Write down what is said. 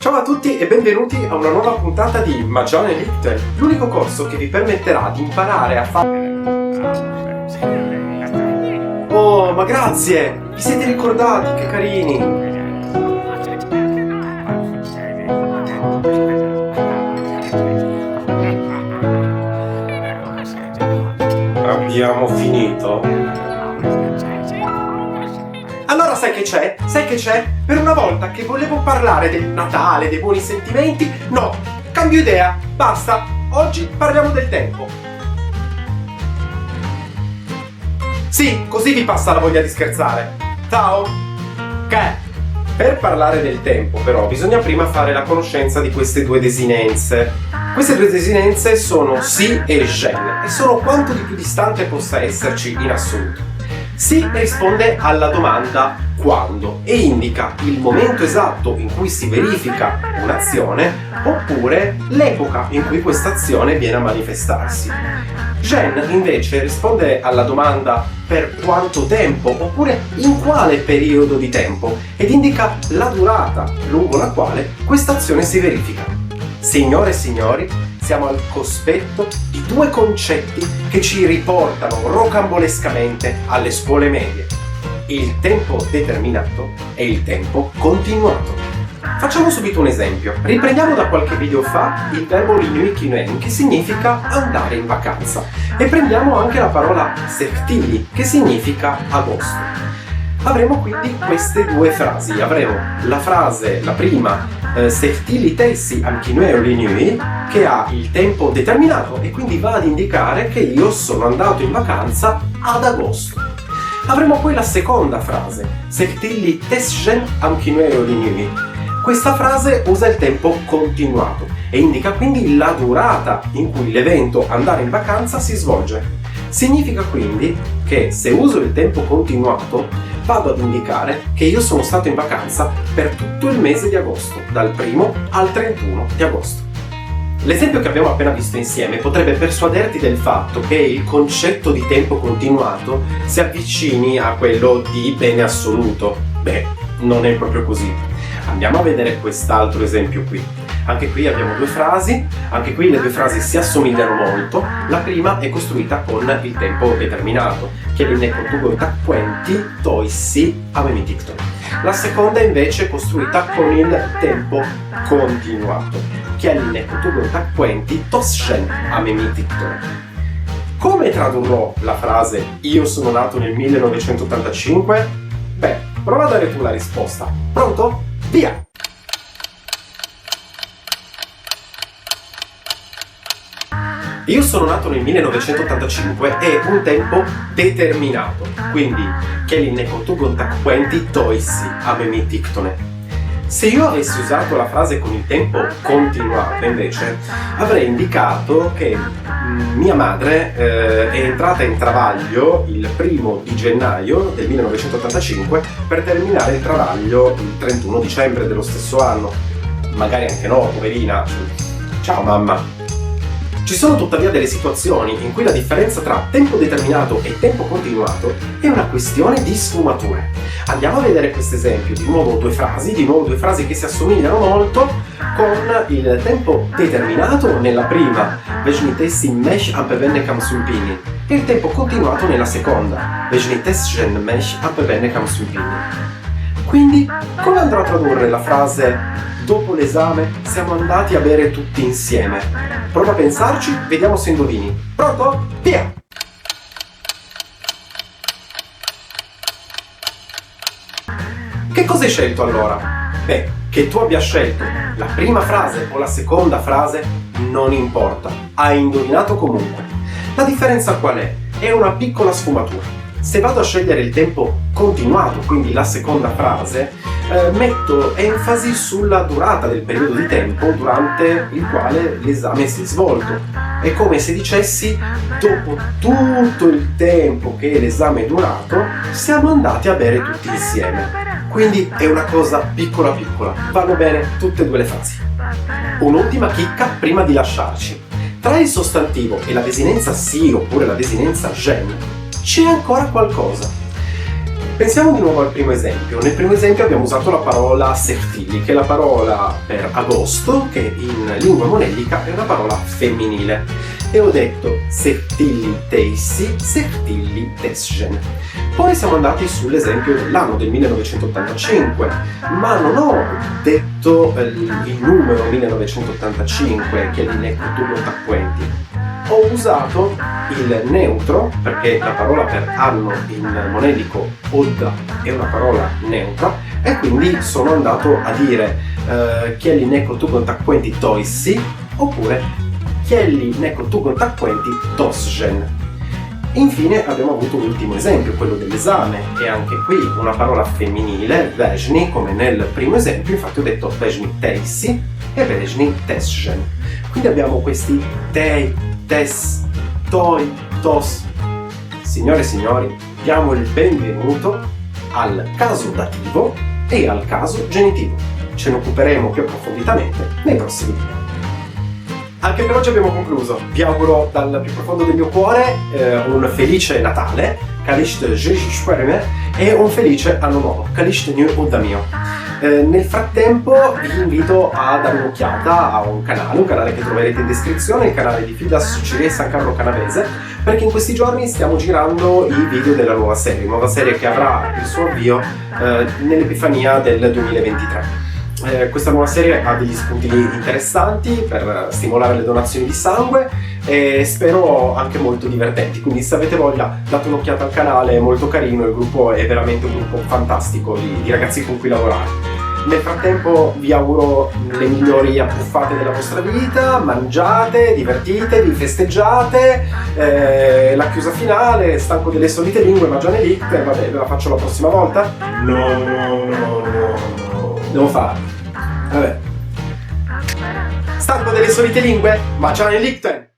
Ciao a tutti e benvenuti a una nuova puntata di Magione Lichtel, l'unico corso che vi permetterà di imparare a fare... Oh, ma grazie! Vi siete ricordati, che carini! Abbiamo finito? Allora sai che c'è? Sai che c'è? Per una volta che volevo parlare del Natale, dei buoni sentimenti, no, cambio idea, basta, oggi parliamo del tempo. Sì, così vi passa la voglia di scherzare. Ciao! Che? Per parlare del tempo, però, bisogna prima fare la conoscenza di queste due desinenze. Queste due desinenze sono si e gen, e sono quanto di più distante possa esserci in assoluto. Si risponde alla domanda quando e indica il momento esatto in cui si verifica un'azione oppure l'epoca in cui questa azione viene a manifestarsi. Gen invece risponde alla domanda per quanto tempo oppure in quale periodo di tempo ed indica la durata lungo la quale questa azione si verifica. Signore e signori, siamo al cospetto di due concetti che ci riportano rocambolescamente alle scuole medie: il tempo determinato e il tempo continuato. Facciamo subito un esempio. Riprendiamo da qualche video fa il verbo linui kinuen, che significa andare in vacanza, e prendiamo anche la parola sehtili, che significa agosto. Avremo quindi queste due frasi. Avremo la frase, la prima, sehtili tessi am kinueo linui, che ha il tempo determinato e quindi va ad indicare che io sono andato in vacanza ad agosto. Avremo poi la seconda frase, sehtili tesgen am kinueo linui. Questa frase usa il tempo continuato e indica quindi la durata in cui l'evento andare in vacanza si svolge. Significa quindi che se uso il tempo continuato vado ad indicare che io sono stato in vacanza per tutto il mese di agosto, dal 1 al 31 di agosto. L'esempio che abbiamo appena visto insieme potrebbe persuaderti del fatto che il concetto di tempo continuato si avvicini a quello di bene assoluto. Beh, non è proprio così. Andiamo a vedere quest'altro esempio qui. Anche qui abbiamo due frasi, anche qui le due frasi si assomigliano molto. La prima è costruita con il tempo determinato, che quenti toissi amemiticton. La seconda invece è costruita con il tempo continuato, che è quenti toschen amemiticton. Come tradurrò la frase "io sono nato nel 1985"? Beh, prova a dare tu la risposta. Pronto? Via! Io sono nato nel 1985 è un tempo determinato, quindi quenti toissi amemitictone. Se io avessi usato la frase con il tempo continuato, invece, avrei indicato che mia madre è entrata in travaglio il 1 di gennaio del 1985 per terminare il travaglio il 31 dicembre dello stesso anno. Magari anche no, poverina. Ciao mamma. Ci sono tuttavia delle situazioni in cui la differenza tra tempo determinato e tempo continuato è una questione di sfumature. Andiamo a vedere questo esempio, di nuovo due frasi che si assomigliano molto, con il tempo determinato nella prima, vejnitessi mech ampevennekam sulpini, e il tempo continuato nella seconda, vejnitesgen mech ampevennekam sulpini. Quindi, come andrò a tradurre la frase "dopo l'esame siamo andati a bere tutti insieme"? Prova a pensarci, vediamo se indovini. Pronto? Via! Che cosa hai scelto allora? Beh, che tu abbia scelto la prima frase o la seconda frase non importa, hai indovinato comunque. La differenza qual è? È una piccola sfumatura. Se vado a scegliere il tempo continuato, quindi la seconda frase, metto enfasi sulla durata del periodo di tempo durante il quale l'esame si è svolto. È come se dicessi: dopo tutto il tempo che l'esame è durato, siamo andati a bere tutti insieme. Quindi è una cosa piccola piccola, vanno bene tutte e due le frasi. Un'ultima chicca prima di lasciarci. Tra il sostantivo e la desinenza si oppure la desinenza gen c'è ancora qualcosa. Pensiamo di nuovo al primo esempio. Nel primo esempio abbiamo usato la parola Sertilli, che è la parola per agosto, che in lingua monellica è una parola femminile. E ho detto Sertilli teissi, Sertilli tesgen. Poi siamo andati sull'esempio dell'anno del 1985, ma non ho detto il numero 1985, che è l'inectulo ho usato il neutro, perché la parola per anno in monelico odda è una parola neutra, e quindi sono andato a dire chielli neko tugontakquenti toissi, oppure chielli neko tugontakquenti tosgen. Infine abbiamo avuto un ultimo esempio, quello dell'esame, e anche qui una parola femminile, vejni, come nel primo esempio, infatti ho detto vejni teissi e vejni tesgen. Quindi abbiamo questi tei, tes, toi, tos. Signore e signori, diamo il benvenuto al caso dativo e al caso genitivo. Ce ne occuperemo più approfonditamente nei prossimi video. Anche per oggi abbiamo concluso. Vi auguro dal più profondo del mio cuore un felice Natale, Kalisht Jishperme, e un felice anno nuovo, Kalisht New Udamio. Nel frattempo vi invito a dare un'occhiata a un canale che troverete in descrizione, il canale di Fidas Sucire San Carlo Canavese, perché in questi giorni stiamo girando i video della nuova serie che avrà il suo avvio nell'Epifania del 2023. Questa nuova serie ha degli spunti interessanti per stimolare le donazioni di sangue e spero anche molto divertenti, quindi se avete voglia date un'occhiata al canale, è molto carino, il gruppo è veramente un gruppo fantastico di ragazzi con cui lavorare. Nel frattempo vi auguro le migliori abbuffate della vostra vita, mangiate, divertitevi, festeggiate, la chiusa finale, stanco delle solite lingue, ma già ne dite, vabbè, ve la faccio la prossima volta? No. Devo fare. Vabbè. Stanco delle solite lingue, ma già ne dite!